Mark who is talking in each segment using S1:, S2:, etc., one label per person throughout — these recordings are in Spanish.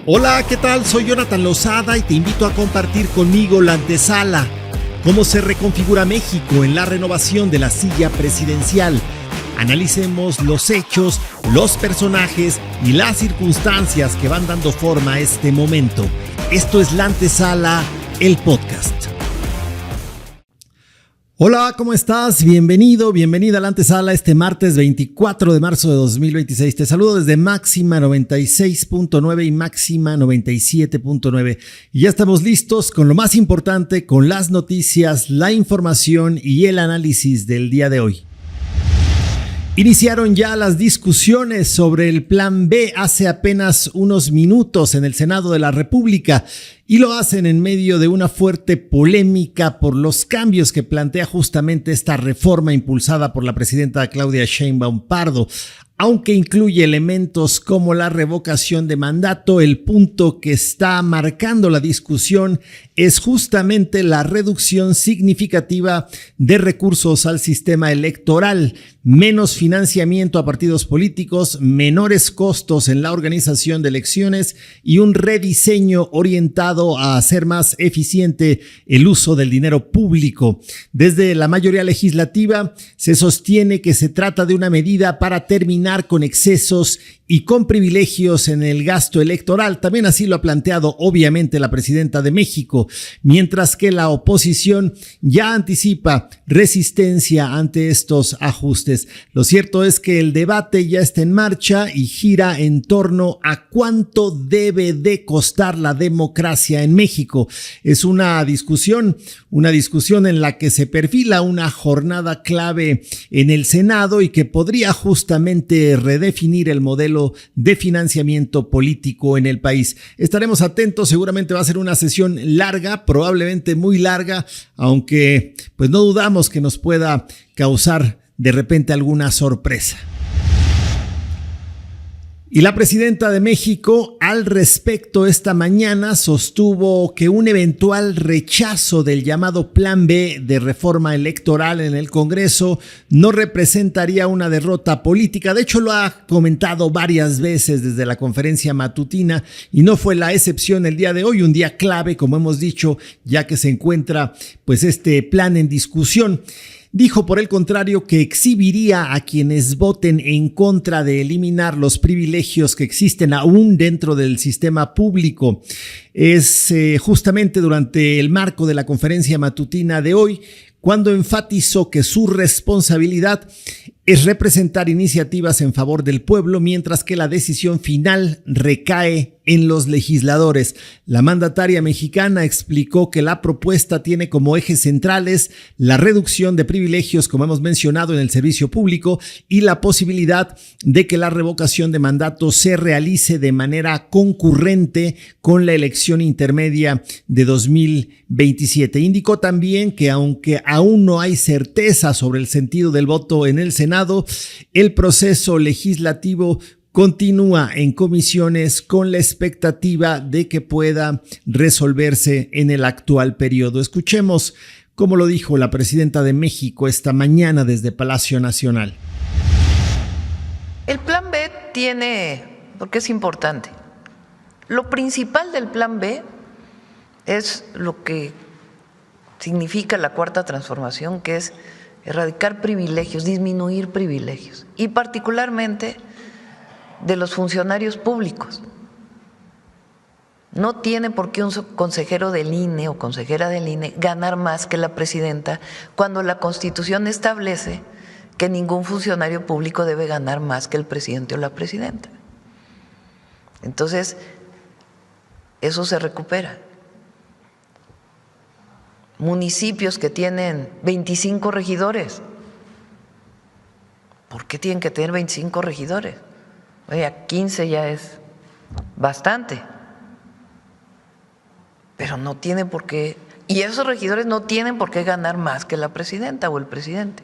S1: Hola, ¿qué tal? Soy Jonathan Lozada y te invito a compartir conmigo la antesala. ¿Cómo se reconfigura México en la renovación de la silla presidencial? Analicemos los hechos, los personajes y las circunstancias que van dando forma a este momento. Esto es La Antesala, el podcast. Hola, ¿cómo estás? Bienvenida a La Antesala este martes 24 de marzo de 2026. Te saludo desde Máxima 96.9 y Máxima 97.9. Y ya estamos listos con lo más importante, con las noticias, la información y el análisis del día de hoy. Iniciaron ya las discusiones sobre el Plan B hace apenas unos minutos en el Senado de la República y lo hacen en medio de una fuerte polémica por los cambios que plantea justamente esta reforma impulsada por la presidenta Claudia Sheinbaum Pardo. Aunque incluye elementos como la revocación de mandato, el punto que está marcando la discusión es justamente la reducción significativa de recursos al sistema electoral, menos financiamiento a partidos políticos, menores costos en la organización de elecciones y un rediseño orientado a hacer más eficiente el uso del dinero público. Desde la mayoría legislativa se sostiene que se trata de una medida para terminar con excesos y con privilegios en el gasto electoral. También así lo ha planteado obviamente la presidenta de México, mientras que la oposición ya anticipa resistencia ante estos ajustes. Lo cierto es que el debate ya está en marcha y gira en torno a cuánto debe de costar la democracia en México. Es una discusión en la que se perfila una jornada clave en el Senado y que podría justamente redefinir el modelo de financiamiento político en el país. Estaremos atentos, seguramente va a ser una sesión larga, probablemente muy larga, aunque pues no dudamos que nos pueda causar de repente alguna sorpresa. Y la presidenta de México al respecto esta mañana sostuvo que un eventual rechazo del llamado Plan B de reforma electoral en el Congreso no representaría una derrota política. De hecho, lo ha comentado varias veces desde la conferencia matutina y no fue la excepción el día de hoy, un día clave, como hemos dicho, ya que se encuentra pues este plan en discusión. Dijo, por el contrario, que exhibiría a quienes voten en contra de eliminar los privilegios que existen aún dentro del sistema público. Es justamente durante el marco de la conferencia matutina de hoy cuando enfatizó que su responsabilidad es representar iniciativas en favor del pueblo, mientras que la decisión final recae en los legisladores. La mandataria mexicana explicó que la propuesta tiene como ejes centrales la reducción de privilegios, como hemos mencionado, en el servicio público y la posibilidad de que la revocación de mandato se realice de manera concurrente con la elección intermedia de 2027. Indicó también que aunque aún no hay certeza sobre el sentido del voto en el Senado, el proceso legislativo continúa en comisiones con la expectativa de que pueda resolverse en el actual periodo. Escuchemos cómo lo dijo la presidenta de México esta mañana desde Palacio Nacional.
S2: El Plan B tiene, porque es importante, lo principal del Plan B es lo que significa la Cuarta Transformación, que es erradicar privilegios, disminuir privilegios, y particularmente de los funcionarios públicos. No tiene por qué un consejero del INE o consejera del INE ganar más que la presidenta cuando la Constitución establece que ningún funcionario público debe ganar más que el presidente o la presidenta. Entonces, eso se recupera. Municipios que tienen 25 regidores. ¿Por qué tienen que tener 25 regidores? Oye, 15 ya es bastante. Pero no tiene por qué, y esos regidores no tienen por qué ganar más que la presidenta o el presidente.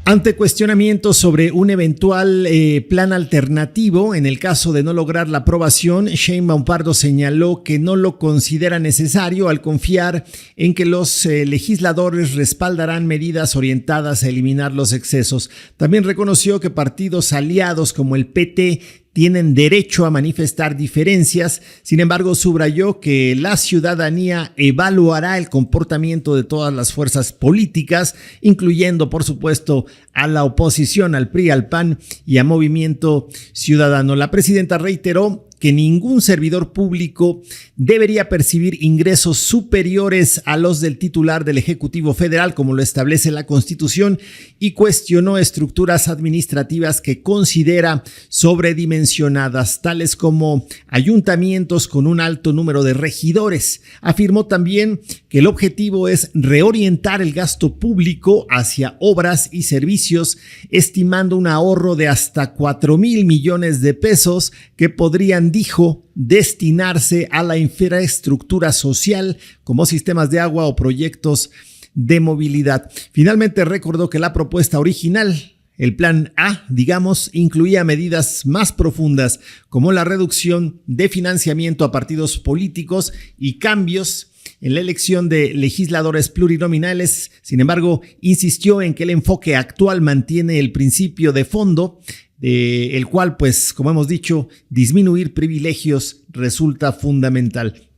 S1: Ante cuestionamientos sobre un eventual plan alternativo, en el caso de no lograr la aprobación, Sheinbaum Pardo señaló que no lo considera necesario al confiar en que los legisladores respaldarán medidas orientadas a eliminar los excesos. También reconoció que partidos aliados como el PT tienen derecho a manifestar diferencias. Sin embargo, subrayó que la ciudadanía evaluará el comportamiento de todas las fuerzas políticas, incluyendo, por supuesto, a la oposición, al PRI, al PAN y a Movimiento Ciudadano. La presidenta reiteró que ningún servidor público debería percibir ingresos superiores a los del titular del Ejecutivo Federal, como lo establece la Constitución, y cuestionó estructuras administrativas que considera sobredimensionadas, tales como ayuntamientos con un alto número de regidores. Afirmó también que el objetivo es reorientar el gasto público hacia obras y servicios, estimando un ahorro de hasta 4,000 millones de pesos que podrían, dijo, destinarse a la infraestructura social como sistemas de agua o proyectos de movilidad. Finalmente recordó que la propuesta original, el plan A, digamos, incluía medidas más profundas como la reducción de financiamiento a partidos políticos y cambios en la elección de legisladores plurinominales. Sin embargo, insistió en que el enfoque actual mantiene el principio de fondo, el cual, pues, como hemos dicho, disminuir privilegios resulta fundamental.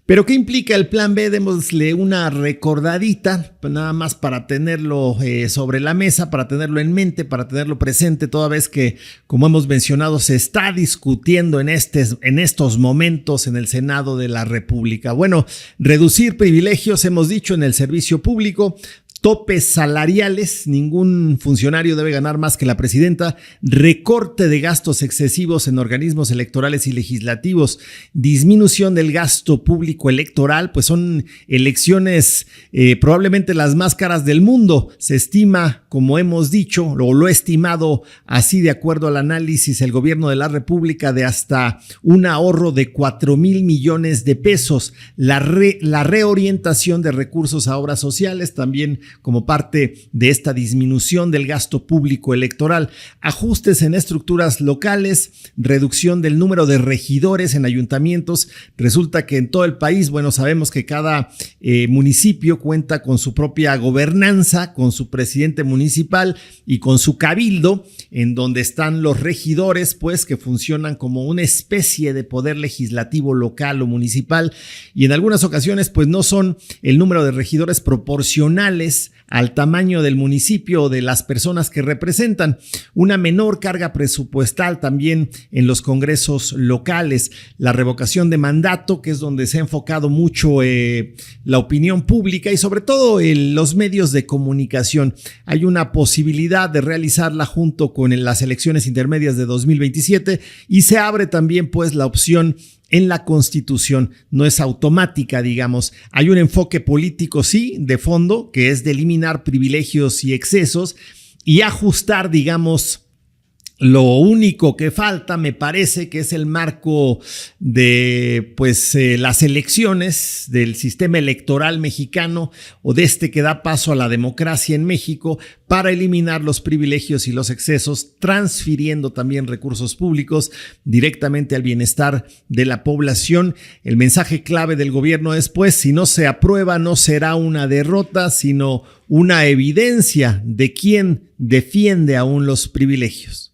S1: ¿Pero qué implica el plan B? Démosle una recordadita, pues nada más para tenerlo sobre la mesa, para tenerlo en mente, para tenerlo presente, toda vez que, como hemos mencionado, se está discutiendo en estos momentos en el Senado de la República. Bueno, reducir privilegios, hemos dicho, en el servicio público. Topes salariales, ningún funcionario debe ganar más que la presidenta, recorte de gastos excesivos en organismos electorales y legislativos, disminución del gasto público electoral, pues son elecciones probablemente las más caras del mundo. Se estima, como hemos dicho, o lo ha estimado así de acuerdo al análisis el gobierno de la República, de hasta un ahorro de 4,000 millones de pesos. La reorientación de recursos a obras sociales también como parte de esta disminución del gasto público electoral, ajustes en estructuras locales, reducción del número de regidores en ayuntamientos. Resulta que en todo el país, bueno, sabemos que cada municipio cuenta con su propia gobernanza, con su presidente municipal y con su cabildo, en donde están los regidores, pues, que funcionan como una especie de poder legislativo local o municipal, y en algunas ocasiones, pues, no son el número de regidores proporcionales al tamaño del municipio o de las personas que representan. Una menor carga presupuestal también en los congresos locales, la revocación de mandato, que es donde se ha enfocado mucho la opinión pública y sobre todo los medios de comunicación. Hay una posibilidad de realizarla junto con las elecciones intermedias de 2027 y se abre también, pues, la opción en la Constitución. No es automática, digamos. Hay un enfoque político, sí, de fondo, que es de eliminar privilegios y excesos y ajustar, digamos, lo único que falta, me parece, que es el marco de, pues, las elecciones, del sistema electoral mexicano o de este que da paso a la democracia en México, para eliminar los privilegios y los excesos, transfiriendo también recursos públicos directamente al bienestar de la población. El mensaje clave del gobierno es, pues, si no se aprueba, no será una derrota, sino una evidencia de quién defiende aún los privilegios.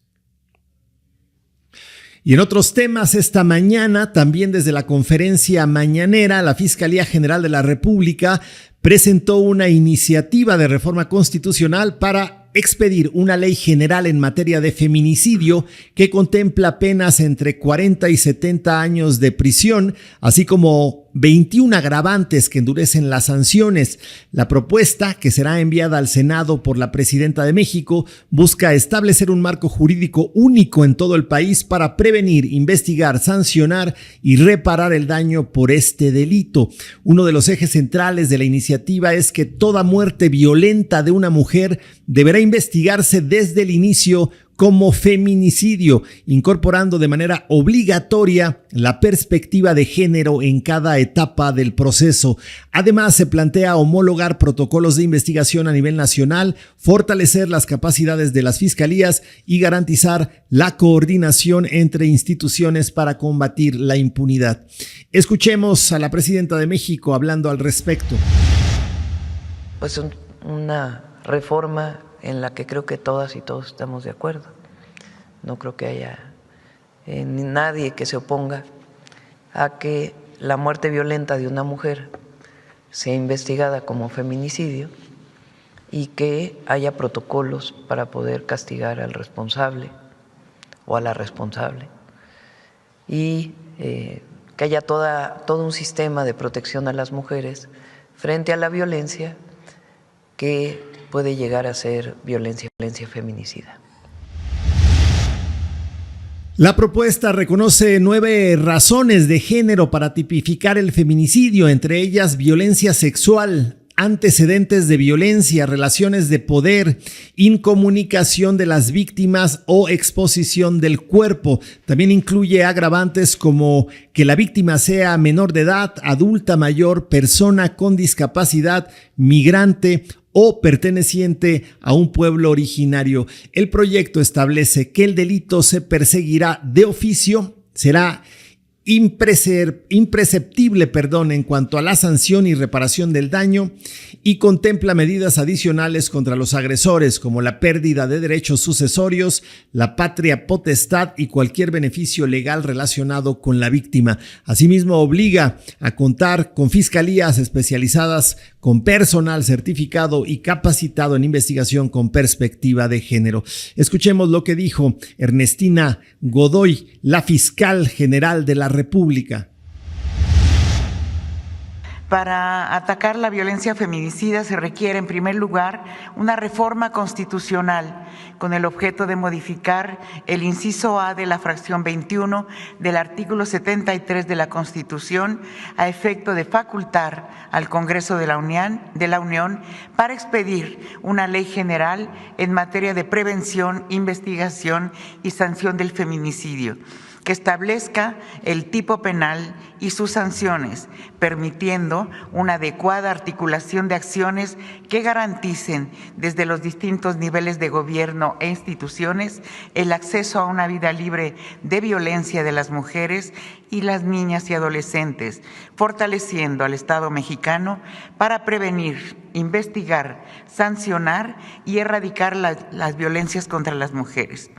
S1: Y en otros temas, esta mañana, también desde la conferencia mañanera, la Fiscalía General de la República presentó una iniciativa de reforma constitucional para expedir una ley general en materia de feminicidio que contempla penas entre 40 y 70 años de prisión, así como 21 agravantes que endurecen las sanciones. La propuesta, que será enviada al Senado por la presidenta de México, busca establecer un marco jurídico único en todo el país para prevenir, investigar, sancionar y reparar el daño por este delito. Uno de los ejes centrales de la iniciativa es que toda muerte violenta de una mujer deberá investigarse desde el inicio como feminicidio, incorporando de manera obligatoria la perspectiva de género en cada etapa del proceso. Además, se plantea homologar protocolos de investigación a nivel nacional, fortalecer las capacidades de las fiscalías y garantizar la coordinación entre instituciones para combatir la impunidad. Escuchemos a la presidenta de México hablando al respecto.
S2: Pues una reforma en la que creo que todas y todos estamos de acuerdo. No creo que haya ni nadie que se oponga a que la muerte violenta de una mujer sea investigada como feminicidio y que haya protocolos para poder castigar al responsable o a la responsable, y que haya todo un sistema de protección a las mujeres frente a la violencia que puede llegar a ser violencia feminicida.
S1: La propuesta reconoce 9 razones de género para tipificar el feminicidio, entre ellas violencia sexual, antecedentes de violencia, relaciones de poder, incomunicación de las víctimas o exposición del cuerpo. También incluye agravantes como que la víctima sea menor de edad, adulta mayor, persona con discapacidad, migrante o perteneciente a un pueblo originario. El proyecto establece que el delito se perseguirá de oficio, será impresceptible en cuanto a la sanción y reparación del daño, y contempla medidas adicionales contra los agresores como la pérdida de derechos sucesorios, la patria potestad y cualquier beneficio legal relacionado con la víctima. Asimismo, obliga a contar con fiscalías especializadas con personal certificado y capacitado en investigación con perspectiva de género. Escuchemos lo que dijo Ernestina Godoy, la fiscal general de la República.
S3: Para atacar la violencia feminicida se requiere, en primer lugar, una reforma constitucional con el objeto de modificar el inciso A de la fracción 21 del artículo 73 de la Constitución a efecto de facultar al Congreso de la Unión para expedir una ley general en materia de prevención, investigación y sanción del feminicidio, que establezca el tipo penal y sus sanciones, permitiendo una adecuada articulación de acciones que garanticen desde los distintos niveles de gobierno e instituciones el acceso a una vida libre de violencia de las mujeres y las niñas y adolescentes, fortaleciendo al Estado mexicano para prevenir, investigar, sancionar y erradicar las violencias contra las mujeres.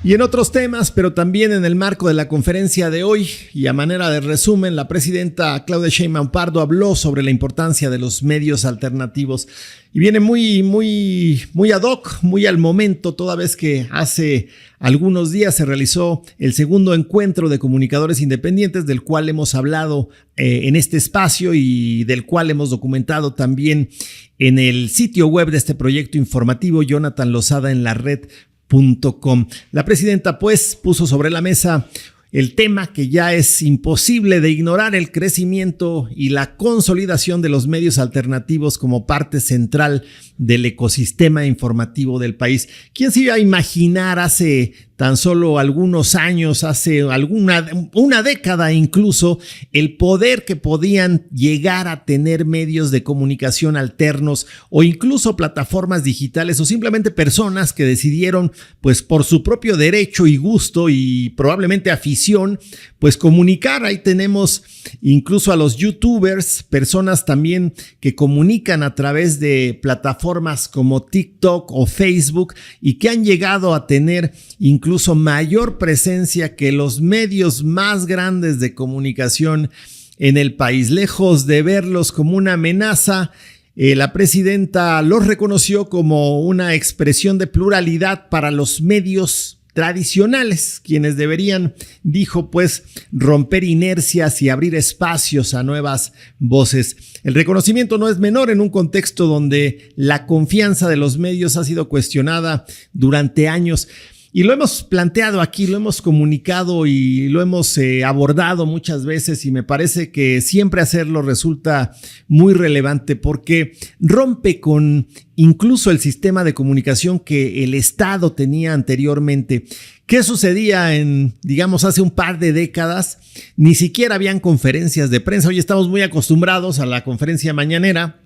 S1: Y en otros temas, pero también en el marco de la conferencia de hoy y a manera de resumen, la presidenta Claudia Sheinbaum Pardo habló sobre la importancia de los medios alternativos y viene muy ad hoc, muy al momento, toda vez que hace algunos días se realizó el segundo encuentro de comunicadores independientes, del cual hemos hablado en este espacio y del cual hemos documentado también en el sitio web de este proyecto informativo, Jonathan Lozada en la red.com. La presidenta pues puso sobre la mesa el tema que ya es imposible de ignorar: el crecimiento y la consolidación de los medios alternativos como parte central del ecosistema informativo del país. ¿Quién se iba a imaginar hace tan solo algunos años, hace una década incluso, el poder que podían llegar a tener medios de comunicación alternos o incluso plataformas digitales o simplemente personas que decidieron, pues por su propio derecho y gusto y probablemente afición, pues comunicar? Ahí tenemos incluso a los youtubers, personas también que comunican a través de plataformas como TikTok o Facebook y que han llegado a tener incluso mayor presencia que los medios más grandes de comunicación en el país. Lejos de verlos como una amenaza, la presidenta los reconoció como una expresión de pluralidad para los medios tradicionales, quienes deberían, dijo, pues romper inercias y abrir espacios a nuevas voces. El reconocimiento no es menor en un contexto donde la confianza de los medios ha sido cuestionada durante años. Y lo hemos planteado aquí, lo hemos comunicado y lo hemos abordado muchas veces, y me parece que siempre hacerlo resulta muy relevante porque rompe con incluso el sistema de comunicación que el Estado tenía anteriormente. ¿Qué sucedía hace un par de décadas? Ni siquiera habían conferencias de prensa. Hoy estamos muy acostumbrados a la conferencia mañanera,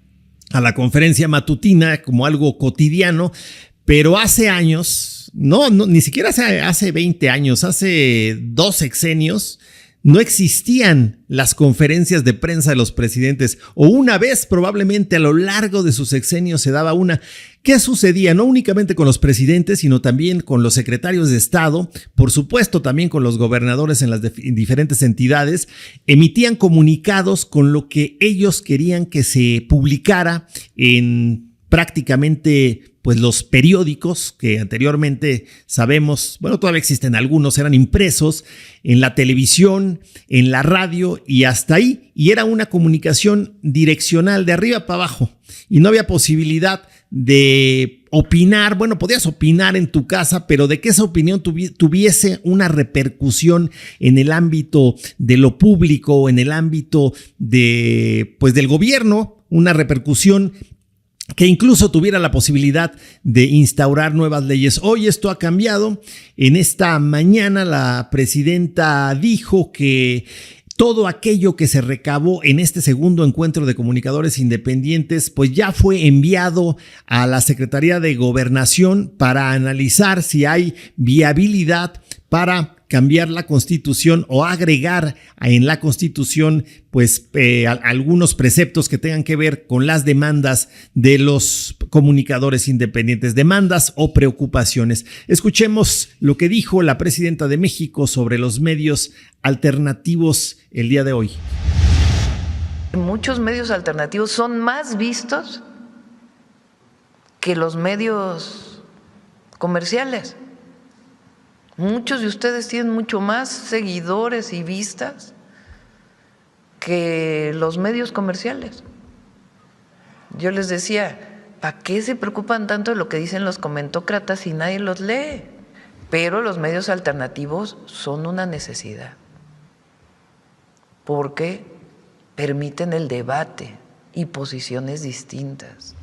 S1: a la conferencia matutina como algo cotidiano, pero hace años, no, ni siquiera hace 20 años, hace 2 sexenios, no existían las conferencias de prensa de los presidentes, o una vez probablemente a lo largo de su sexenio se daba una. ¿Qué sucedía? No únicamente con los presidentes, sino también con los secretarios de Estado, por supuesto también con los gobernadores en las diferentes entidades, emitían comunicados con lo que ellos querían que se publicara en prácticamente pues los periódicos que anteriormente sabemos, bueno, todavía existen algunos, eran impresos, en la televisión, en la radio y hasta ahí. Y era una comunicación direccional de arriba para abajo y no había posibilidad de opinar. Bueno, podías opinar en tu casa, pero de que esa opinión tuviese una repercusión en el ámbito de lo público, en el ámbito de, pues, del gobierno, una repercusión que incluso tuviera la posibilidad de instaurar nuevas leyes. Hoy esto ha cambiado. En esta mañana la presidenta dijo que todo aquello que se recabó en este segundo encuentro de comunicadores independientes, pues ya fue enviado a la Secretaría de Gobernación para analizar si hay viabilidad para cambiar la Constitución o agregar en la Constitución pues algunos preceptos que tengan que ver con las demandas de los comunicadores independientes, demandas o preocupaciones. Escuchemos lo que dijo la presidenta de México sobre los medios alternativos el día de hoy.
S2: Muchos medios alternativos son más vistos que los medios comerciales. Muchos de ustedes tienen mucho más seguidores y vistas que los medios comerciales. Yo les decía, ¿para qué se preocupan tanto de lo que dicen los comentócratas si nadie los lee? Pero los medios alternativos son una necesidad porque permiten el debate y posiciones distintas.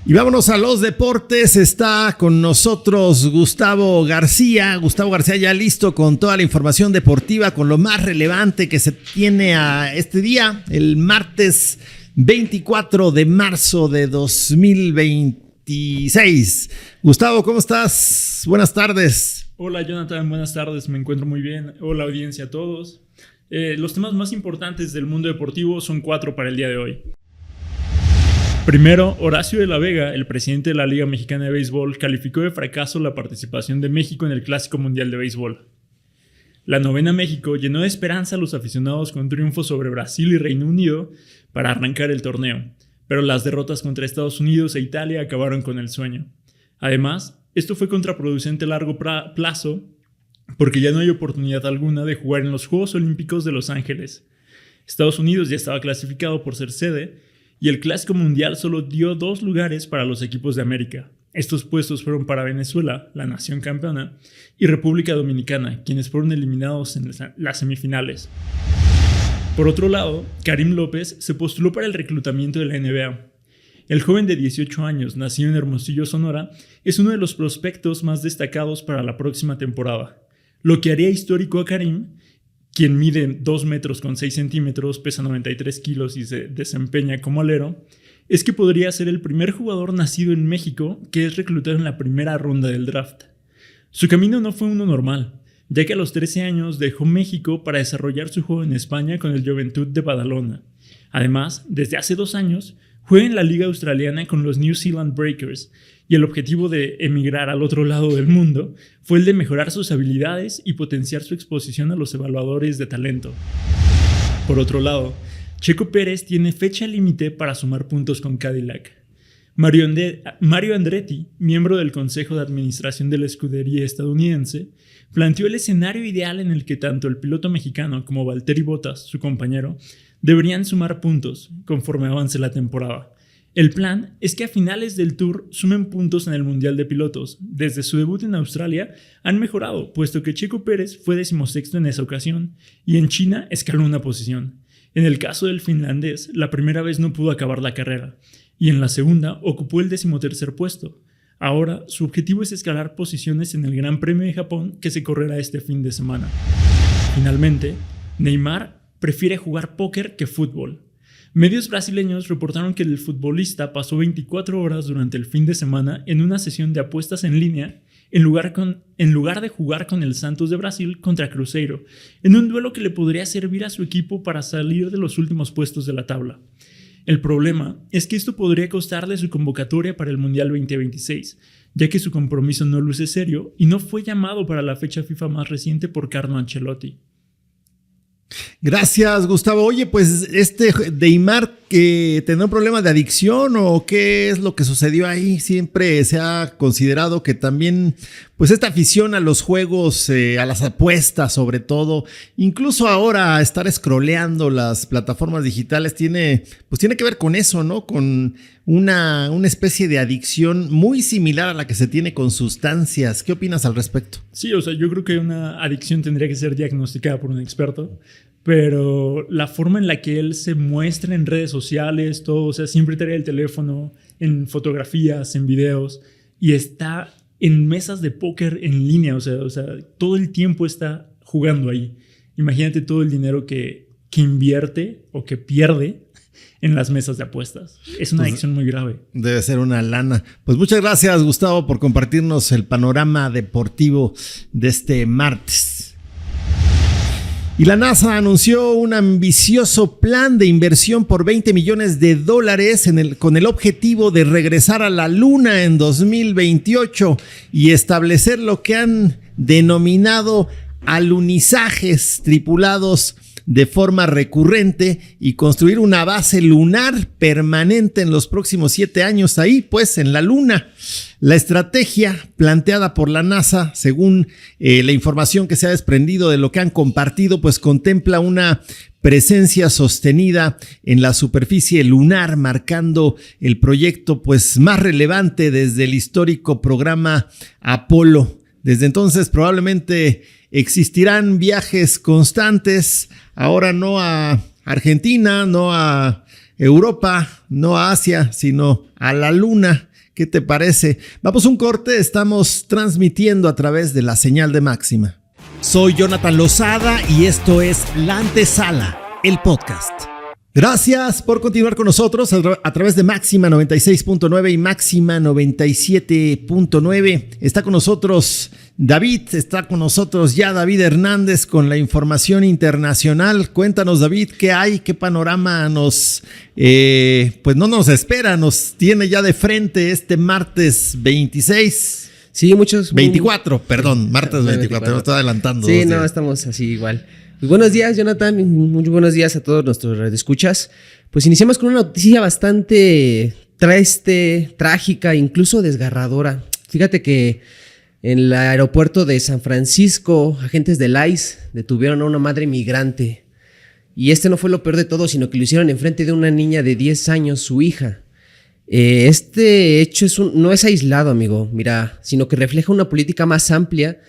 S1: Y vámonos a los deportes. Está con nosotros Gustavo García. Gustavo García ya listo con toda la información deportiva, con lo más relevante que se tiene a este día, el martes 24 de marzo de 2026. Gustavo, ¿cómo estás? Buenas tardes.
S4: Hola Jonathan, buenas tardes, me encuentro muy bien. Hola audiencia a todos. Los temas más importantes del mundo deportivo son 4 para el día de hoy. Primero, Horacio de la Vega, el presidente de la Liga Mexicana de Béisbol, calificó de fracaso la participación de México en el Clásico Mundial de Béisbol. La novena México llenó de esperanza a los aficionados con triunfos sobre Brasil y Reino Unido para arrancar el torneo, pero las derrotas contra Estados Unidos e Italia acabaron con el sueño. Además, esto fue contraproducente a largo plazo porque ya no hay oportunidad alguna de jugar en los Juegos Olímpicos de Los Ángeles. Estados Unidos ya estaba clasificado por ser sede, y el Clásico Mundial solo dio 2 lugares para los equipos de América. Estos puestos fueron para Venezuela, la nación campeona, y República Dominicana, quienes fueron eliminados en las semifinales. Por otro lado, Karim López se postuló para el reclutamiento de la NBA. El joven de 18 años, nacido en Hermosillo, Sonora, es uno de los prospectos más destacados para la próxima temporada. Lo que haría histórico a Karim, quien mide 2 metros con 6 centímetros, pesa 93 kilos y se desempeña como alero, es que podría ser el primer jugador nacido en México que es reclutado en la primera ronda del draft. Su camino no fue uno normal, ya que a los 13 años dejó México para desarrollar su juego en España con el Joventut de Badalona. Además, desde hace 2 años, juega en la Liga Australiana con los New Zealand Breakers, y el objetivo de emigrar al otro lado del mundo fue el de mejorar sus habilidades y potenciar su exposición a los evaluadores de talento. Por otro lado, Checo Pérez tiene fecha límite para sumar puntos con Cadillac. Mario Andretti, miembro del Consejo de Administración de la escudería estadounidense, planteó el escenario ideal en el que tanto el piloto mexicano como Valtteri Bottas, su compañero, deberían sumar puntos conforme avance la temporada. El plan es que a finales del Tour sumen puntos en el Mundial de Pilotos. Desde su debut en Australia han mejorado, puesto que Checo Pérez fue 16º en esa ocasión y en China escaló una posición. En el caso del finlandés, la primera vez no pudo acabar la carrera y en la segunda ocupó el 13º puesto. Ahora su objetivo es escalar posiciones en el Gran Premio de Japón que se correrá este fin de semana. Finalmente, Neymar prefiere jugar póker que fútbol. Medios brasileños reportaron que el futbolista pasó 24 horas durante el fin de semana en una sesión de apuestas en línea en lugar de jugar con el Santos de Brasil contra Cruzeiro, en un duelo que le podría servir a su equipo para salir de los últimos puestos de la tabla. El problema es que esto podría costarle su convocatoria para el Mundial 2026, ya que su compromiso no luce serio y no fue llamado para la fecha FIFA más reciente por Carlo Ancelotti.
S1: Gracias, Gustavo. Oye, pues Neymar, que tendrá un problema de adicción o qué es lo que sucedió ahí. Siempre se ha considerado que también, pues esta afición a los juegos, a las apuestas sobre todo, incluso ahora estar scrolleando las plataformas digitales tiene que ver con eso, ¿no? Con una especie de adicción muy similar a la que se tiene con sustancias. ¿Qué opinas al respecto?
S4: Sí, o sea, yo creo que una adicción tendría que ser diagnosticada por un experto, pero la forma en la que él se muestra en redes sociales, todo, o sea, siempre trae el teléfono en fotografías, en videos, y está en mesas de póker en línea, o sea, todo el tiempo está jugando ahí. Imagínate todo el dinero que invierte o que pierde en las mesas de apuestas. Es una adicción muy grave.
S1: Debe ser una lana. Pues muchas gracias, Gustavo, por compartirnos el panorama deportivo de este martes. Y la NASA anunció un ambicioso plan de inversión por $20 millones con el objetivo de regresar a la Luna en 2028 y establecer lo que han denominado alunizajes tripulados de forma recurrente y construir una base lunar permanente en los próximos 7 años ahí, pues en la Luna. La estrategia planteada por la NASA, según la información que se ha desprendido de lo que han compartido, pues contempla una presencia sostenida en la superficie lunar, marcando el proyecto pues más relevante desde el histórico programa Apolo. Desde entonces probablemente existirán viajes constantes, ahora no a Argentina, no a Europa, no a Asia, sino a la Luna. ¿Qué te parece? Vamos a un corte, estamos transmitiendo a través de la señal de Máxima. Soy Jonathan Lozada y esto es La Antesala, el podcast. Gracias por continuar con nosotros a través de Máxima 96.9 y Máxima 97.9. Está con nosotros David David Hernández con la información internacional. Cuéntanos, David, ¿qué hay? ¿Qué panorama pues no nos espera? Nos tiene ya de frente este martes 26.
S5: Sí, muchos.
S1: 24, perdón, martes 24, me estoy adelantando.
S5: Sí, no, estamos así igual. Pues buenos días, Jonathan, muy buenos días a todos nuestros radioescuchas. Pues iniciamos con una noticia bastante triste, trágica, incluso desgarradora. Fíjate que en el aeropuerto de San Francisco, agentes del ICE detuvieron a una madre migrante. Y no fue lo peor de todo, sino que lo hicieron enfrente de una niña de 10 años, su hija. Este hecho no es aislado, amigo, mira, sino que refleja una política más amplia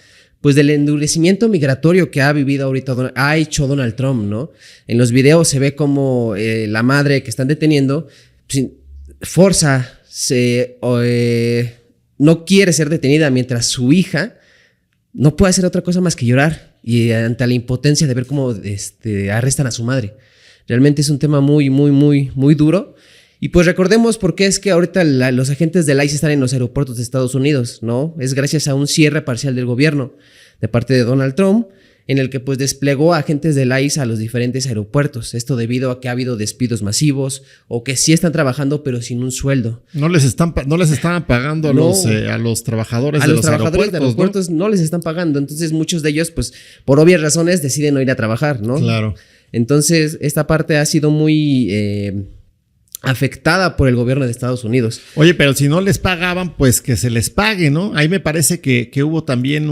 S5: pues del endurecimiento migratorio que ha hecho Donald Trump, ¿no? En los videos se ve como la madre que están deteniendo no quiere ser detenida mientras su hija no puede hacer otra cosa más que llorar y ante la impotencia de ver cómo arrestan a su madre. Realmente es un tema muy, muy, muy, muy duro. Y pues recordemos por qué es que ahorita los agentes del ICE están en los aeropuertos de Estados Unidos, ¿no? Es gracias a un cierre parcial del gobierno de parte de Donald Trump, en el que pues desplegó agentes del ICE a los diferentes aeropuertos. Esto debido a que ha habido despidos masivos o que sí están trabajando pero sin un sueldo.
S1: No les están pagando a los trabajadores de los aeropuertos,
S5: ¿no? Les están pagando. Entonces muchos de ellos pues por obvias razones deciden no ir a trabajar, ¿no?
S1: Claro.
S5: Entonces esta parte ha sido muy afectada por el gobierno de Estados Unidos.
S1: Oye, pero si no les pagaban, pues que se les pague, ¿no? Ahí me parece que hubo también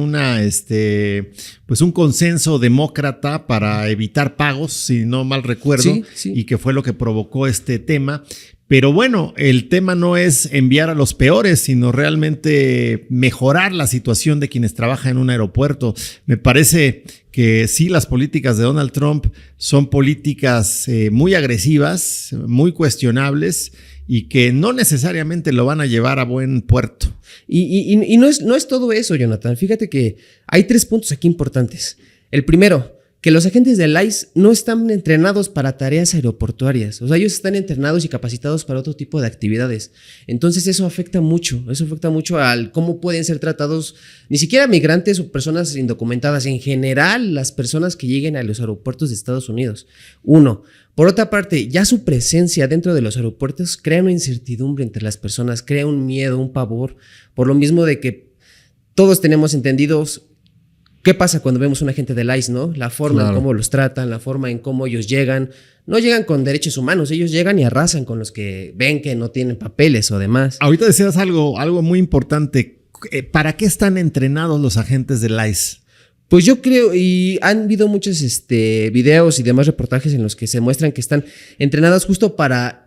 S1: pues un consenso demócrata para evitar pagos, si no mal recuerdo,
S5: sí.
S1: Y que fue lo que provocó este tema. Pero bueno, el tema no es enviar a los peores, sino realmente mejorar la situación de quienes trabajan en un aeropuerto. Me parece que sí, las políticas de Donald Trump son políticas muy agresivas, muy cuestionables y que no necesariamente lo van a llevar a buen puerto.
S5: Y no es todo eso, Jonathan. Fíjate que hay 3 puntos aquí importantes. El primero, que los agentes del ICE no están entrenados para tareas aeroportuarias. O sea, ellos están entrenados y capacitados para otro tipo de actividades. Entonces eso afecta mucho al cómo pueden ser tratados, ni siquiera migrantes o personas indocumentadas, en general las personas que lleguen a los aeropuertos de Estados Unidos. Uno. Por otra parte, ya su presencia dentro de los aeropuertos crea una incertidumbre entre las personas, crea un miedo, un pavor, por lo mismo de que todos tenemos entendidos qué pasa cuando vemos un agente del ICE, ¿no? La forma en cómo los tratan, la forma en cómo ellos llegan. No llegan con derechos humanos, ellos llegan y arrasan con los que ven que no tienen papeles o demás.
S1: Ahorita decías algo muy importante. ¿Para qué están entrenados los agentes del ICE?
S5: Pues yo creo, y han habido muchos videos y demás reportajes en los que se muestran que están entrenados justo para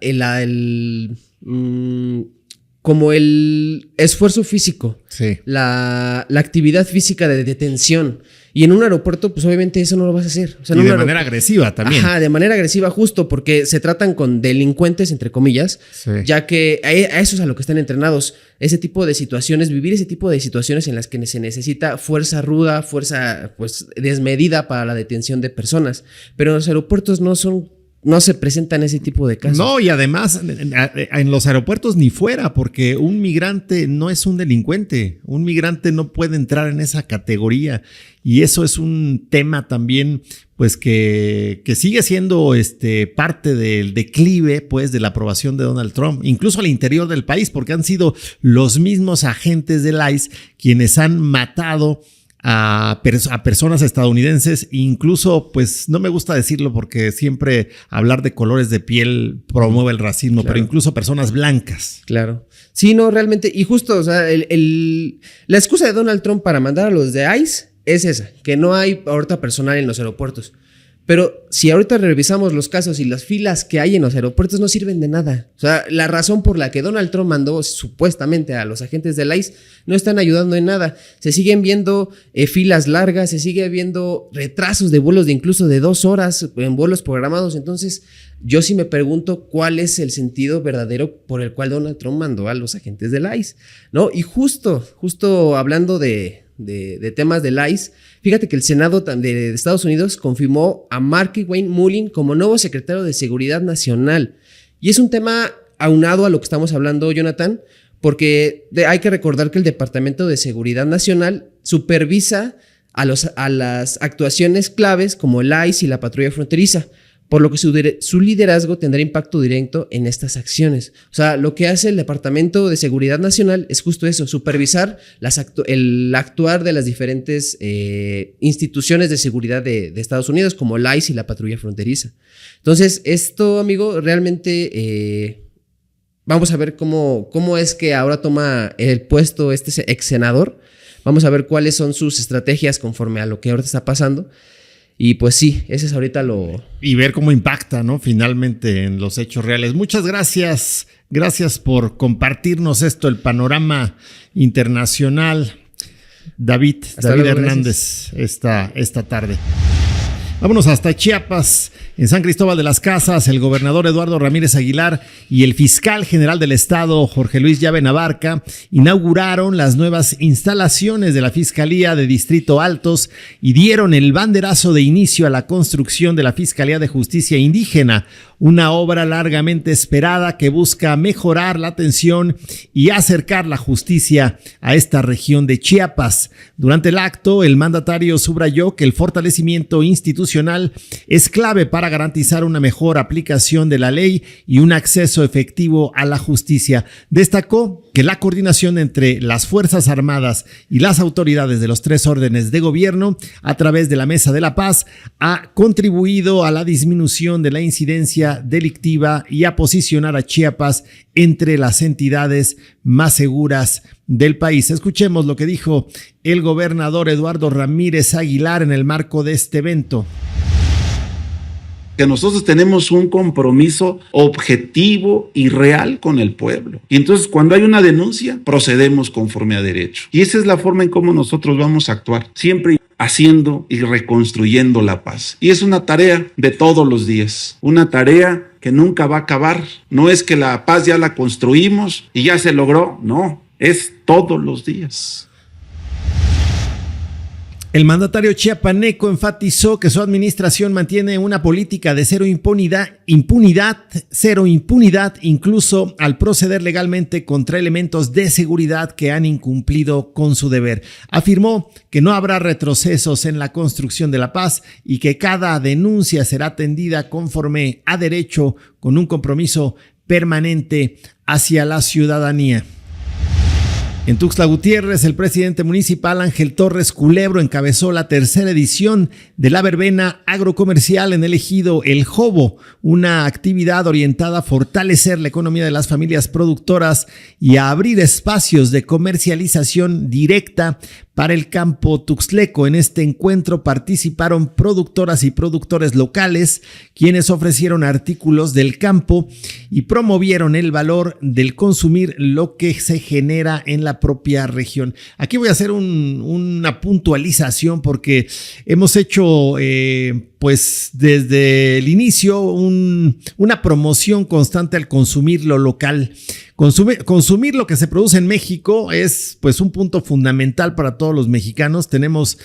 S5: como el esfuerzo físico,
S1: sí,
S5: la actividad física de detención. Y en un aeropuerto, pues obviamente eso no lo vas a hacer. O sea,
S1: y de manera agresiva también.
S5: Ajá, de manera agresiva justo porque se tratan con delincuentes, entre comillas,
S1: sí,
S5: ya que a eso es a lo que están entrenados. Ese tipo de situaciones, vivir ese tipo de situaciones en las que se necesita fuerza ruda, fuerza pues desmedida para la detención de personas. Pero los aeropuertos no se presentan ese tipo de casos.
S1: No, y además en los aeropuertos ni fuera, porque un migrante no es un delincuente. Un migrante no puede entrar en esa categoría. Y eso es un tema también, pues que sigue siendo parte del declive, pues, de la aprobación de Donald Trump, incluso al interior del país, porque han sido los mismos agentes del ICE quienes han matado a personas estadounidenses, incluso, pues no me gusta decirlo porque siempre hablar de colores de piel promueve el racismo, claro, pero incluso personas blancas.
S5: Claro. Sí, no, realmente, y justo, o sea, la excusa de Donald Trump para mandar a los de ICE es esa, que no hay ahorita personal en los aeropuertos. Pero si ahorita revisamos los casos y las filas que hay en los aeropuertos no sirven de nada. O sea, la razón por la que Donald Trump mandó supuestamente a los agentes del ICE no están ayudando en nada. Se siguen viendo filas largas, se sigue viendo retrasos de vuelos de incluso de 2 horas en vuelos programados. Entonces, yo sí me pregunto cuál es el sentido verdadero por el cual Donald Trump mandó a los agentes del ICE, ¿no? Y justo hablando de temas del ICE, fíjate que el Senado de Estados Unidos confirmó a Markwayne Mullin como nuevo secretario de Seguridad Nacional. Y es un tema aunado a lo que estamos hablando, Jonathan, porque hay que recordar que el Departamento de Seguridad Nacional supervisa a las actuaciones claves como el ICE y la patrulla fronteriza, por lo que su liderazgo tendrá impacto directo en estas acciones. O sea, lo que hace el Departamento de Seguridad Nacional es justo eso, supervisar el actuar de las diferentes instituciones de seguridad de Estados Unidos, como el ICE y la patrulla fronteriza. Entonces, esto, amigo, realmente vamos a ver cómo es que ahora toma el puesto este ex senador. Vamos a ver cuáles son sus estrategias conforme a lo que ahorita está pasando. Y pues sí, ese es ahorita
S1: y ver cómo impacta, ¿no? Finalmente en los hechos reales. Muchas gracias. Gracias por compartirnos esto, el panorama internacional. David Hernández, esta tarde. Vámonos hasta Chiapas. En San Cristóbal de las Casas, el gobernador Eduardo Ramírez Aguilar y el fiscal general del estado, Jorge Luis Llave Navarca, inauguraron las nuevas instalaciones de la Fiscalía de Distrito Altos y dieron el banderazo de inicio a la construcción de la Fiscalía de Justicia Indígena, una obra largamente esperada que busca mejorar la atención y acercar la justicia a esta región de Chiapas. Durante el acto, el mandatario subrayó que el fortalecimiento institucional es clave para garantizar una mejor aplicación de la ley y un acceso efectivo a la justicia. Destacó que la coordinación entre las Fuerzas Armadas y las autoridades de los 3 órdenes de gobierno a través de la Mesa de la Paz ha contribuido a la disminución de la incidencia delictiva y a posicionar a Chiapas entre las entidades más seguras del país. Escuchemos lo que dijo el gobernador Eduardo Ramírez Aguilar en el marco de este evento.
S6: Que nosotros tenemos un compromiso objetivo y real con el pueblo. Y entonces cuando hay una denuncia, procedemos conforme a derecho. Y esa es la forma en cómo nosotros vamos a actuar. Siempre haciendo y reconstruyendo la paz. Y es una tarea de todos los días. Una tarea que nunca va a acabar. No es que la paz ya la construimos y ya se logró. No, es todos los días.
S1: El mandatario chiapaneco enfatizó que su administración mantiene una política de cero impunidad, incluso al proceder legalmente contra elementos de seguridad que han incumplido con su deber. Afirmó que no habrá retrocesos en la construcción de la paz y que cada denuncia será atendida conforme a derecho, con un compromiso permanente hacia la ciudadanía. En Tuxtla Gutiérrez, el presidente municipal Ángel Torres Culebro encabezó la tercera edición de la verbena agrocomercial en el ejido El Jobo, una actividad orientada a fortalecer la economía de las familias productoras y a abrir espacios de comercialización directa para el campo tuxtleco. En este encuentro participaron productoras y productores locales, quienes ofrecieron artículos del campo y promovieron el valor del consumir lo que se genera en la propia región. Aquí voy a hacer una puntualización porque hemos hecho pues desde el inicio una promoción constante al consumir lo local. Consumir lo que se produce en México es pues un punto fundamental para todos los mexicanos. Tenemos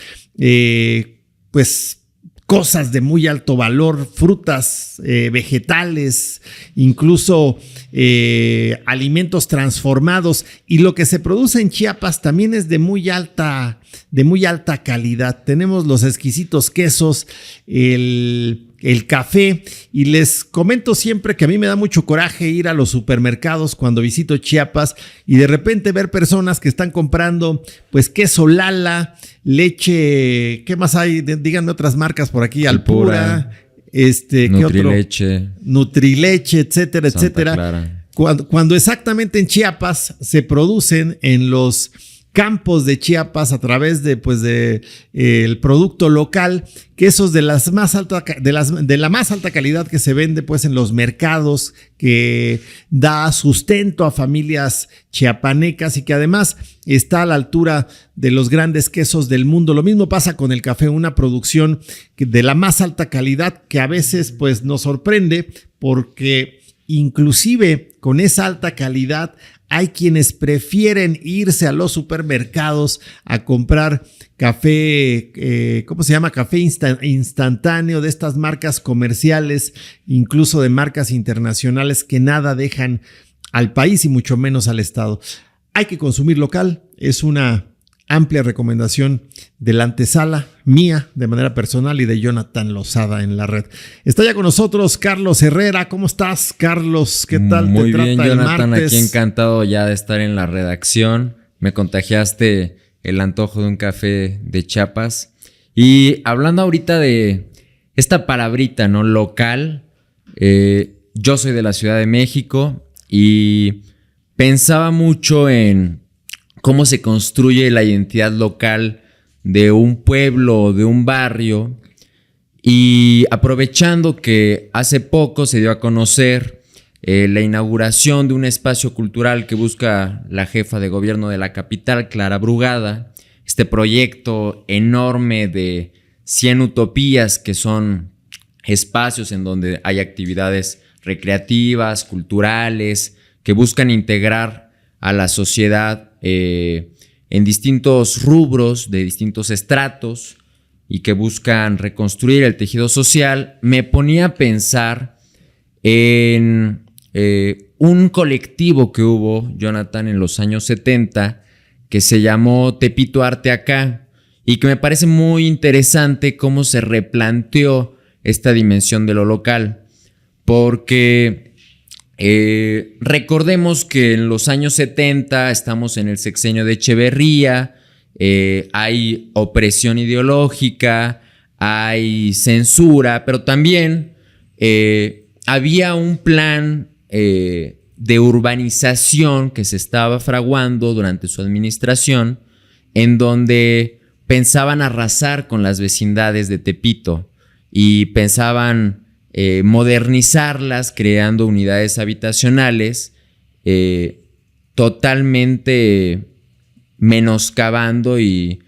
S1: pues cosas de muy alto valor, frutas, vegetales, incluso alimentos transformados, y lo que se produce en Chiapas también es de muy alta calidad. Tenemos los exquisitos quesos, el café, y les comento siempre que a mí me da mucho coraje ir a los supermercados cuando visito Chiapas y de repente ver personas que están comprando pues queso Lala, leche, ¿qué más hay? Díganme otras marcas por aquí, Alpura, ¿qué otro? Nutrileche, etcétera, Santa etcétera. Clara. Cuando exactamente en Chiapas se producen en los campos de Chiapas a través de el producto local, quesos de la más alta calidad que se vende pues en los mercados, que da sustento a familias chiapanecas y que además está a la altura de los grandes quesos del mundo. Lo mismo pasa con el café, una producción de la más alta calidad que a veces pues nos sorprende, porque inclusive con esa alta calidad hay quienes prefieren irse a los supermercados a comprar café, café instantáneo de estas marcas comerciales, incluso de marcas internacionales que nada dejan al país y mucho menos al estado. Hay que consumir local, es una amplia recomendación de la antesala mía de manera personal y de Jonathan Lozada en la red. Está ya con nosotros Carlos Herrera. ¿Cómo estás, Carlos? ¿Qué tal
S7: Muy
S1: te
S7: bien,
S1: trata
S7: Jonathan,
S1: el martes?
S7: aquí encantado ya de estar en la redacción. Me contagiaste el antojo de un café de Chiapas. Y hablando ahorita de esta palabrita, ¿no? Local. Yo soy de la Ciudad de México y pensaba mucho en cómo se construye la identidad local de un pueblo, de un barrio, y aprovechando que hace poco se dio a conocer la inauguración de un espacio cultural que busca la jefa de gobierno de la capital, Clara Brugada, este proyecto enorme de 100 utopías, que son espacios en donde hay actividades recreativas, culturales, que buscan integrar a la sociedad en distintos rubros, de distintos estratos, y que buscan reconstruir el tejido social. Me ponía a pensar en un colectivo que hubo, Jonathan, en los años 70, que se llamó Tepito Arte Acá, y que me parece muy interesante cómo se replanteó esta dimensión de lo local, porque recordemos que en los años 70 estamos en el sexenio de Echeverría, hay opresión ideológica, hay censura, pero también había un plan de urbanización que se estaba fraguando durante su administración, en donde pensaban arrasar con las vecindades de Tepito y pensaban modernizarlas, creando unidades habitacionales, totalmente menoscabando y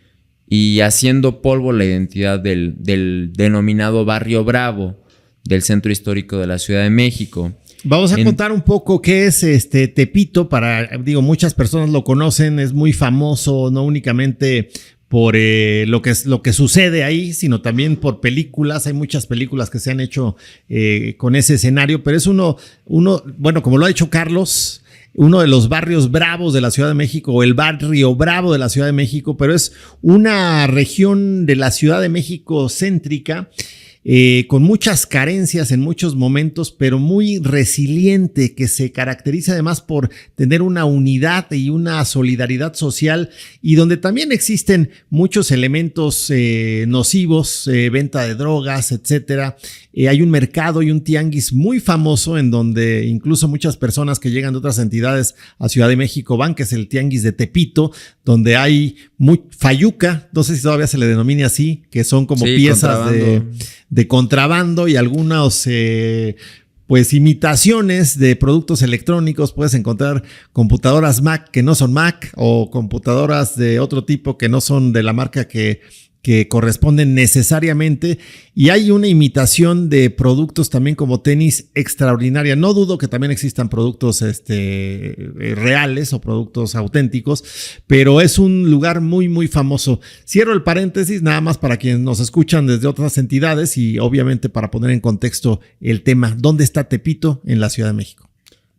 S7: haciendo polvo la identidad del denominado Barrio Bravo del centro histórico de la Ciudad de México.
S1: Vamos a contar un poco qué es Tepito. Muchas personas lo conocen, es muy famoso, no únicamente lo que sucede ahí, sino también por películas. Hay muchas películas que se han hecho con ese escenario, pero es uno, bueno, como lo ha hecho Carlos, uno de los barrios bravos de la Ciudad de México, o el barrio bravo de la Ciudad de México, pero es una región de la Ciudad de México céntrica, con muchas carencias en muchos momentos, pero muy resiliente, que se caracteriza además por tener una unidad y una solidaridad social, y donde también existen muchos elementos nocivos, venta de drogas, etcétera. Hay un mercado y un tianguis muy famoso en donde incluso muchas personas que llegan de otras entidades a Ciudad de México van, que es el tianguis de Tepito, donde hay fayuca, no sé si todavía se le denomina así, que son como piezas de contrabando, y algunos pues imitaciones de productos electrónicos. Puedes encontrar computadoras Mac que no son Mac, o computadoras de otro tipo que no son de la marca que corresponden necesariamente, y hay una imitación de productos también como tenis extraordinaria. No dudo que también existan productos reales o productos auténticos, pero es un lugar muy, muy famoso. Cierro el paréntesis nada más para quienes nos escuchan desde otras entidades, y obviamente para poner en contexto el tema. ¿Dónde está Tepito en la Ciudad de México?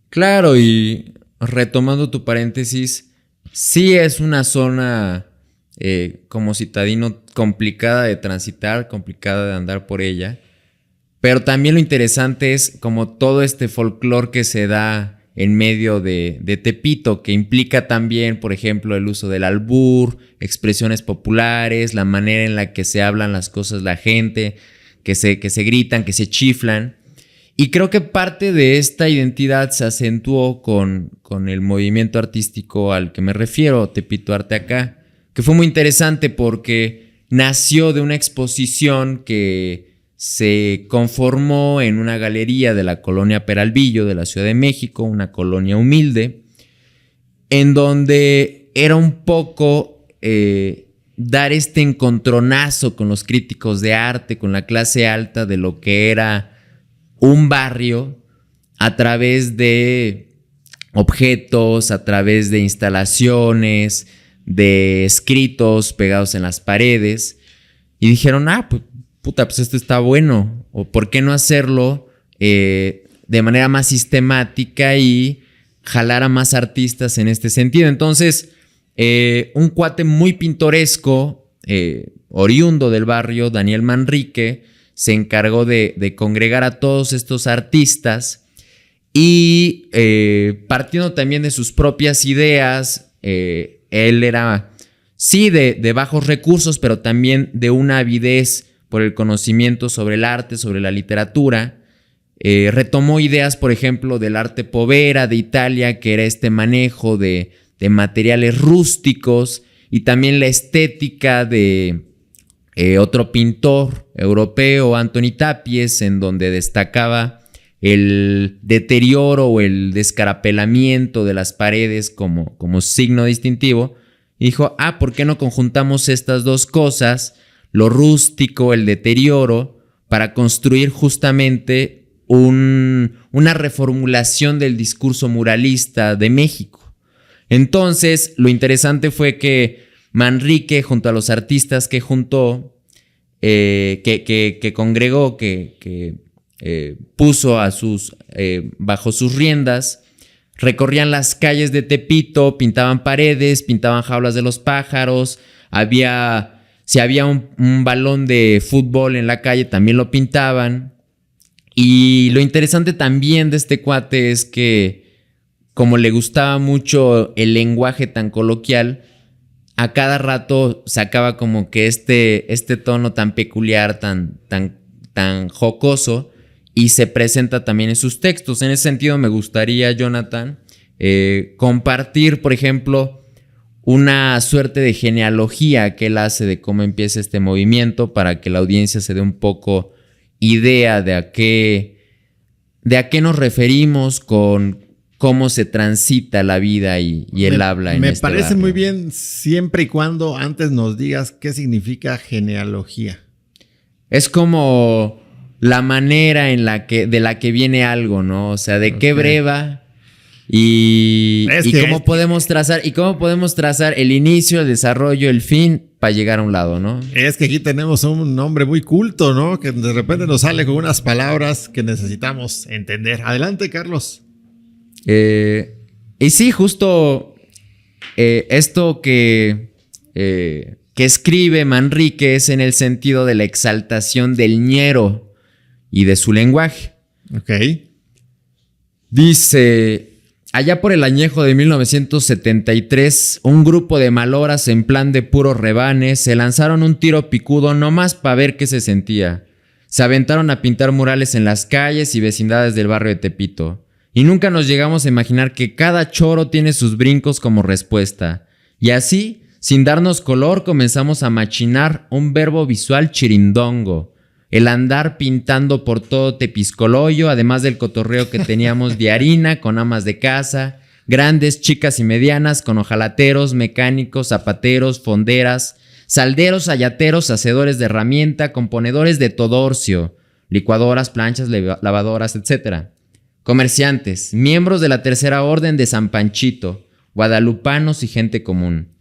S7: Claro, y retomando tu paréntesis, sí es una zona como citadino complicada de transitar, complicada de andar por ella, pero también lo interesante es como todo este folclore que se da en medio de Tepito, que implica también, por ejemplo, el uso del albur, expresiones populares, la manera en la que se hablan las cosas la gente, que se gritan, que se chiflan. Y creo que parte de esta identidad se acentuó con el movimiento artístico al que me refiero, Tepito Arte Acá, que fue muy interesante porque nació de una exposición que se conformó en una galería de la colonia Peralvillo de la Ciudad de México, una colonia humilde, en donde era un poco dar este encontronazo con los críticos de arte, con la clase alta de lo que era un barrio, a través de objetos, a través de instalaciones, de escritos pegados en las paredes, y dijeron, pues esto está bueno, o por qué no hacerlo de manera más sistemática y jalar a más artistas en este sentido. Entonces, un cuate muy pintoresco, oriundo del barrio, Daniel Manrique, se encargó de congregar a todos estos artistas, y partiendo también de sus propias ideas, él era, sí, de bajos recursos, pero también de una avidez por el conocimiento sobre el arte, sobre la literatura. Retomó ideas, por ejemplo, del arte povera de Italia, que era este manejo de materiales rústicos, y también la estética de otro pintor europeo, Anthony Tapies, en donde destacaba el deterioro o el descarapelamiento de las paredes como signo distintivo. Y dijo, ¿por qué no conjuntamos estas dos cosas, lo rústico, el deterioro, para construir justamente una reformulación del discurso muralista de México? Entonces, lo interesante fue que Manrique, junto a los artistas que juntó, que congregó, que puso bajo sus riendas, recorrían las calles de Tepito, pintaban paredes, pintaban jaulas de los pájaros, si había un balón de fútbol en la calle, también lo pintaban. Y lo interesante también de este cuate es que, como le gustaba mucho el lenguaje tan coloquial, a cada rato sacaba como que este tono tan peculiar, tan jocoso, y se presenta también en sus textos. En ese sentido, me gustaría, Jonathan, compartir, por ejemplo, una suerte de genealogía que él hace de cómo empieza este movimiento, para que la audiencia se dé un poco idea de a qué nos referimos con cómo se transita la vida y el habla en este barrio. Me parece
S1: muy bien, siempre y cuando antes nos digas qué significa genealogía.
S7: Es como la manera de la que viene algo, ¿no? O sea, de qué breva Y
S1: Es que
S7: cómo podemos trazar el inicio, el desarrollo, el fin para llegar a un lado, ¿no?
S1: Es que aquí tenemos un hombre muy culto, ¿no? Que de repente nos sale con unas palabras que necesitamos entender. Adelante, Carlos.
S7: Y sí, justo esto que escribe Manrique es en el sentido de la exaltación del ñero y de su lenguaje.
S1: Ok.
S7: Dice: allá por el añejo de 1973, un grupo de maloras en plan de puro rebane se lanzaron un tiro picudo nomás para ver qué se sentía. Se aventaron a pintar murales en las calles y vecindades del barrio de Tepito. Y nunca nos llegamos a imaginar que cada choro tiene sus brincos como respuesta. Y así, sin darnos color, comenzamos a machinar un verbo visual chirindongo. El andar pintando por todo Tepiscoloyo, además del cotorreo que teníamos de harina con amas de casa, grandes, chicas y medianas, con ojalateros, mecánicos, zapateros, fonderas, salderos, ayateros, hacedores de herramienta, componedores de todorcio, licuadoras, planchas, lavadoras, etc. Comerciantes, miembros de la Tercera Orden de San Panchito, guadalupanos y gente común.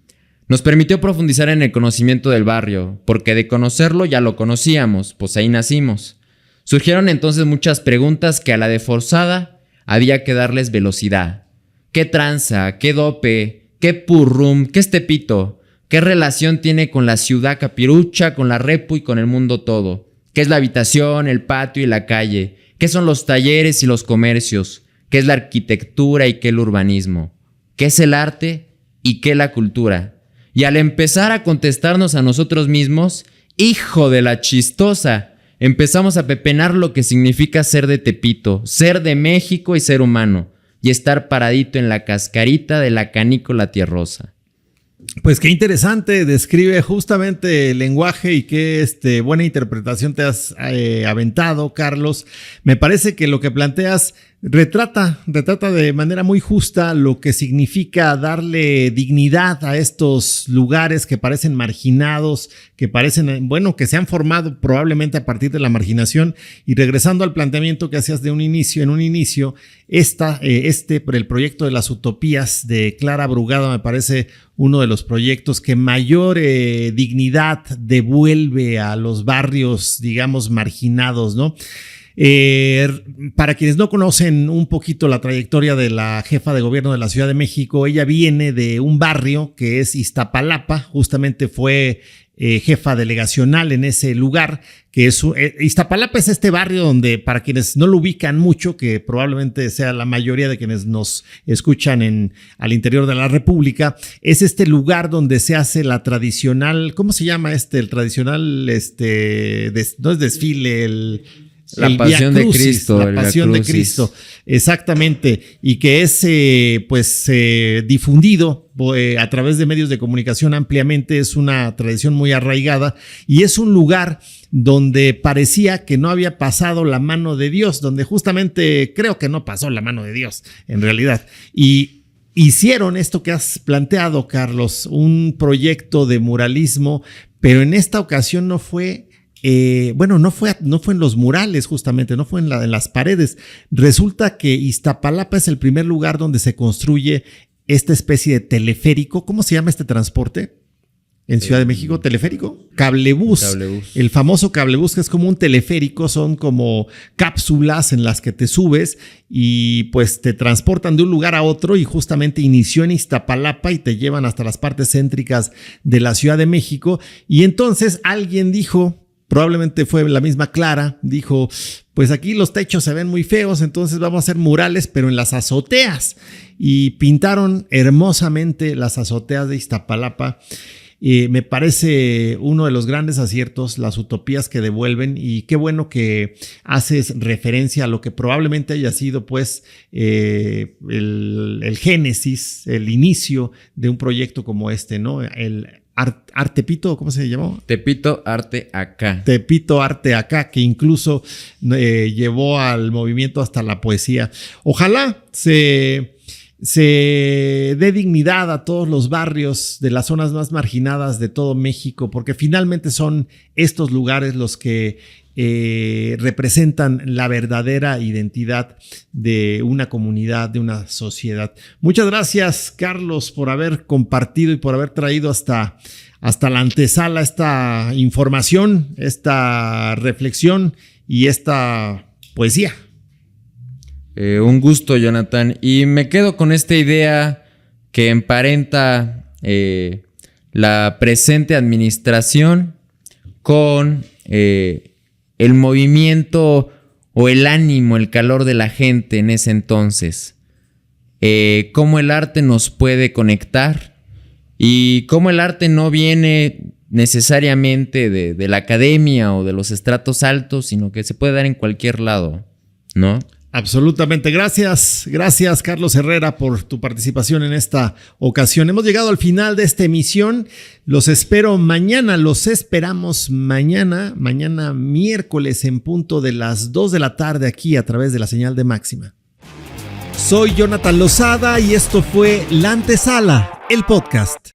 S7: Nos permitió profundizar en el conocimiento del barrio, porque de conocerlo ya lo conocíamos, pues ahí nacimos. Surgieron entonces muchas preguntas que a la de forzada había que darles velocidad. ¿Qué tranza? ¿Qué dope? ¿Qué purrum? ¿Qué es Tepito? ¿Qué relación tiene con la ciudad capirucha, con la repu y con el mundo todo? ¿Qué es la habitación, el patio y la calle? ¿Qué son los talleres y los comercios? ¿Qué es la arquitectura y qué el urbanismo? ¿Qué es el arte y qué la cultura? Y al empezar a contestarnos a nosotros mismos, hijo de la chistosa, empezamos a pepenar lo que significa ser de Tepito, ser de México y ser humano, y estar paradito en la cascarita de la canícula tierrosa.
S1: Pues qué interesante, describe justamente el lenguaje y qué buena interpretación te has aventado, Carlos. Me parece que lo que planteas retrata de manera muy justa lo que significa darle dignidad a estos lugares que parecen marginados, que parecen, bueno, que se han formado probablemente a partir de la marginación. Y regresando al planteamiento que hacías en un inicio, por el proyecto de las utopías de Clara Brugada me parece uno de los proyectos que mayor dignidad devuelve a los barrios, digamos, marginados, ¿no? Para quienes no conocen un poquito la trayectoria de la jefa de gobierno de la Ciudad de México, ella viene de un barrio que es Iztapalapa, justamente fue jefa delegacional en ese lugar, que es Iztapalapa es este barrio donde, para quienes no lo ubican mucho, que probablemente sea la mayoría de quienes nos escuchan al interior de la República, es este lugar donde se hace la tradicional, ¿cómo se llama el tradicional, no es desfile,
S7: La Pasión de Cristo.
S1: La Pasión de Cristo, exactamente, y que es difundido a través de medios de comunicación ampliamente. Es una tradición muy arraigada y es un lugar donde parecía que no había pasado la mano de Dios, donde justamente creo que no pasó la mano de Dios en realidad. Y hicieron esto que has planteado, Carlos, un proyecto de muralismo, pero en esta ocasión no fue no fue en los murales, justamente, no fue en las paredes. Resulta que Iztapalapa es el primer lugar donde se construye esta especie de teleférico. ¿Cómo se llama este transporte? En Ciudad de México, teleférico, cablebús. El famoso cablebús, que es como un teleférico, son como cápsulas en las que te subes y pues te transportan de un lugar a otro, y justamente inició en Iztapalapa y te llevan hasta las partes céntricas de la Ciudad de México. Y entonces alguien dijo, probablemente fue la misma Clara, dijo, pues aquí los techos se ven muy feos, entonces vamos a hacer murales, pero en las azoteas. Y pintaron hermosamente las azoteas de Iztapalapa. Me parece uno de los grandes aciertos, las utopías que devuelven, y qué bueno que haces referencia a lo que probablemente haya sido pues el génesis, el inicio de un proyecto como este, ¿no? El Artepito, ¿cómo se llamó?
S7: Tepito Arte Acá.
S1: Tepito Arte Acá, que incluso llevó al movimiento hasta la poesía. Ojalá se se dé dignidad a todos los barrios de las zonas más marginadas de todo México, porque finalmente son estos lugares los que representan la verdadera identidad de una comunidad, de una sociedad. Muchas gracias, Carlos, por haber compartido y por haber traído hasta la antesala esta información, esta reflexión y esta poesía.
S7: Un gusto, Jonathan. Y me quedo con esta idea que emparenta la presente administración con el movimiento o el ánimo, el calor de la gente en ese entonces. Cómo el arte nos puede conectar y cómo el arte no viene necesariamente de la academia o de los estratos altos, sino que se puede dar en cualquier lado, ¿no?
S1: Absolutamente. Gracias, Carlos Herrera, por tu participación en esta ocasión. Hemos llegado al final de esta emisión. Los espero mañana, los esperamos mañana miércoles en punto de las 2 de la tarde aquí a través de la señal de Máxima. Soy Jonathan Lozada y esto fue La Antesala, el podcast.